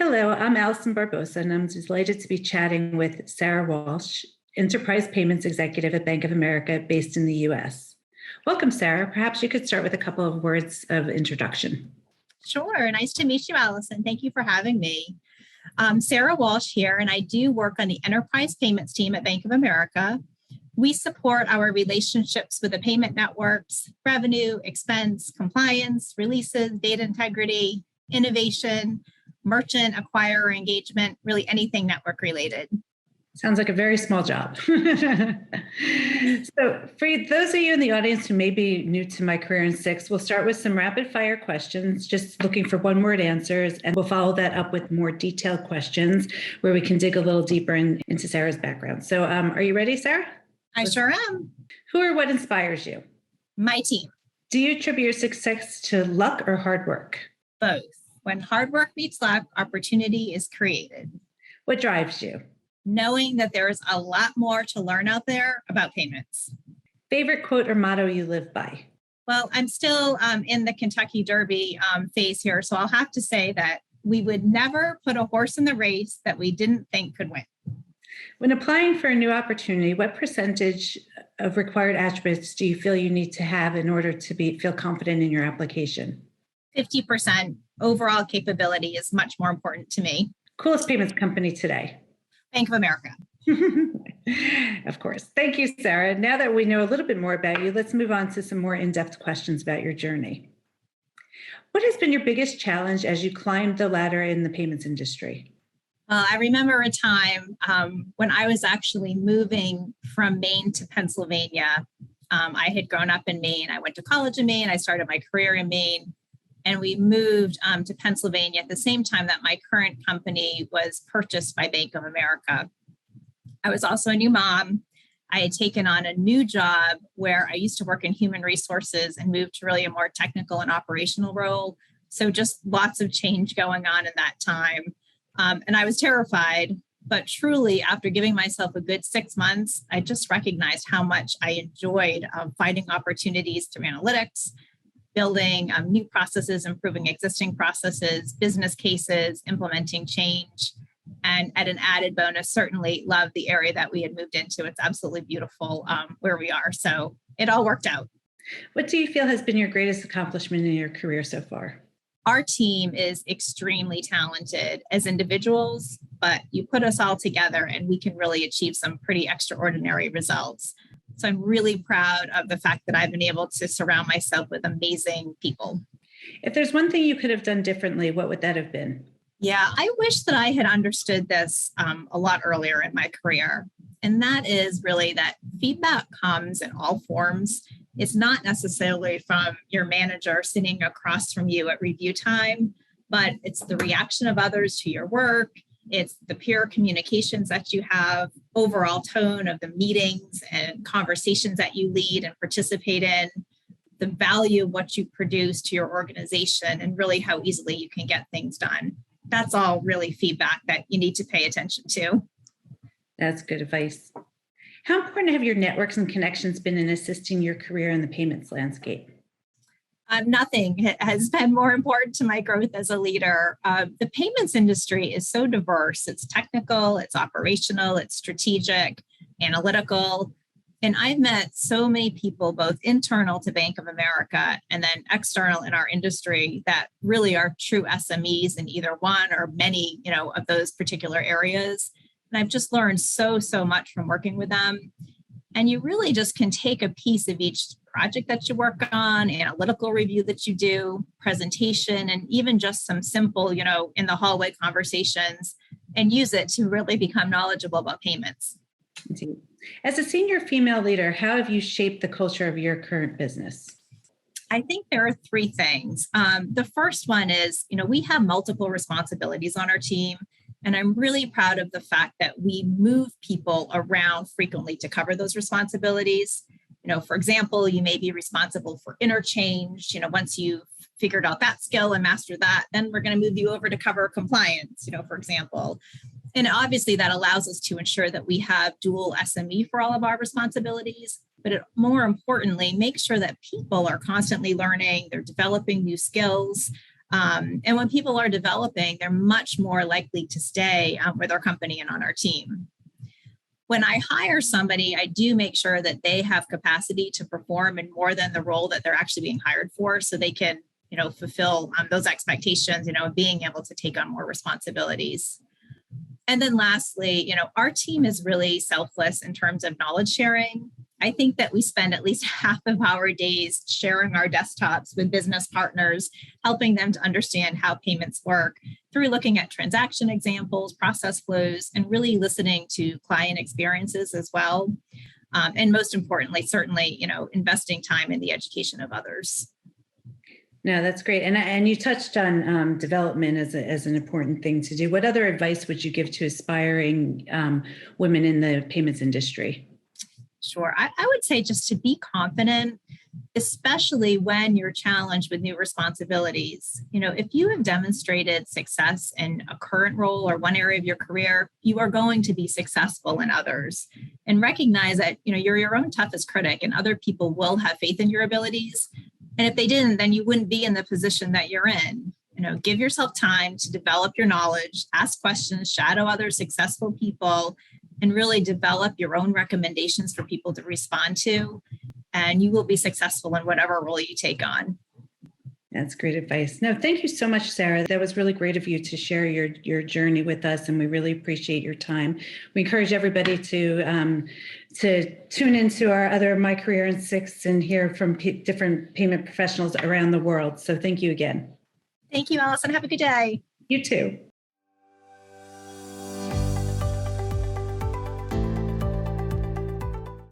Hello, I'm Allison Barbosa, and I'm delighted to be chatting with Sara Walsh, Enterprise Payments Executive at Bank of America based in the US. Welcome, Sara. Perhaps you could start with a couple of words of introduction. Sure. Nice to meet you, Allison. Thank you for having me. Sara Walsh here, and I do work on the Enterprise Payments team at Bank of America. We support our relationships with the payment networks, revenue, expense, compliance, releases, data integrity, innovation, merchant acquirer engagement, really anything network related. Sounds like a very small job. So for those of you in the audience who may be new to my career in six, we'll start with some rapid fire questions, just looking for one word answers, and we'll follow that up with more detailed questions where we can dig a little deeper into Sara's background. So are you ready, Sara? I sure am. Who or what inspires you? My team. Do you attribute your success to luck or hard work? Both. When hard work meets luck, opportunity is created. What drives you? Knowing that there is a lot more to learn out there about payments. Favorite quote or motto you live by? Well, I'm still in the Kentucky Derby phase here, so I'll have to say that we would never put a horse in the race that we didn't think could win. When applying for a new opportunity, what percentage of required attributes do you feel you need to have in order to feel confident in your application? 50% overall capability is much more important to me. Coolest payments company today? Bank of America. Of course. Thank you, Sara. Now that we know a little bit more about you, let's move on to some more in-depth questions about your journey. What has been your biggest challenge as you climbed the ladder in the payments industry? I remember a time when I was actually moving from Maine to Pennsylvania. I had grown up in Maine. I went to college in Maine. I started my career in Maine. And we moved to Pennsylvania at the same time that my current company was purchased by Bank of America. I was also a new mom. I had taken on a new job where I used to work in human resources and moved to really a more technical and operational role. So just lots of change going on in that time. And I was terrified, but truly after giving myself a good 6 months, I just recognized how much I enjoyed finding opportunities through analytics, building new processes, improving existing processes, business cases, implementing change, and at an added bonus, certainly love the area that we had moved into. It's absolutely beautiful where we are. So it all worked out. What do you feel has been your greatest accomplishment in your career so far? Our team is extremely talented as individuals, but you put us all together and we can really achieve some pretty extraordinary results. So I'm really proud of the fact that I've been able to surround myself with amazing people. If there's one thing you could have done differently, what would that have been? Yeah, I wish that I had understood this a lot earlier in my career. And that is really that feedback comes in all forms. It's not necessarily from your manager sitting across from you at review time, but it's the reaction of others to your work. It's the peer communications that you have, overall tone of the meetings and conversations that you lead and participate in, the value of what you produce to your organization, and really how easily you can get things done. That's all really feedback that you need to pay attention to. That's good advice. How important have your networks and connections been in assisting your career in the payments landscape? Nothing has been more important to my growth as a leader. The payments industry is so diverse. It's technical, it's operational, it's strategic, analytical. And I've met so many people, both internal to Bank of America and then external in our industry, that really are true SMEs in either one or many, of those particular areas. And I've just learned so much from working with them. And you really just can take a piece of each project that you work on, analytical review that you do, presentation, and even just some simple, in the hallway conversations, and use it to really become knowledgeable about payments. Indeed. As a senior female leader, how have you shaped the culture of your current business? I think there are three things. The first one is, we have multiple responsibilities on our team. And I'm really proud of the fact that we move people around frequently to cover those responsibilities. For example, you may be responsible for interchange. Once you've figured out that skill and mastered that, then we're going to move you over to cover compliance, for example. And obviously that allows us to ensure that we have dual SME for all of our responsibilities, but it, more importantly, make sure that people are constantly learning, they're developing new skills, And when people are developing, they're much more likely to stay with our company and on our team. When I hire somebody, I do make sure that they have capacity to perform in more than the role that they're actually being hired for, so they can, fulfill those expectations, being able to take on more responsibilities. And then lastly, our team is really selfless in terms of knowledge sharing. I think that we spend at least half of our days sharing our desktops with business partners, helping them to understand how payments work through looking at transaction examples, process flows, and really listening to client experiences as well. And most importantly, certainly, investing time in the education of others. No, that's great. And you touched on development as an important thing to do. What other advice would you give to aspiring women in the payments industry? Sure. I would say just to be confident, especially when you're challenged with new responsibilities. If you have demonstrated success in a current role or one area of your career, you are going to be successful in others. And recognize that, you're your own toughest critic and other people will have faith in your abilities. And if they didn't, then you wouldn't be in the position that you're in. Give yourself time to develop your knowledge, ask questions, shadow other successful people, and really develop your own recommendations for people to respond to. And you will be successful in whatever role you take on. That's great advice. No, thank you so much, Sara. That was really great of you to share your journey with us, and we really appreciate your time. We encourage everybody to tune into our other My Career in 6 and hear from different payment professionals around the world. So thank you again. Thank you, Allison. Have a good day. You too.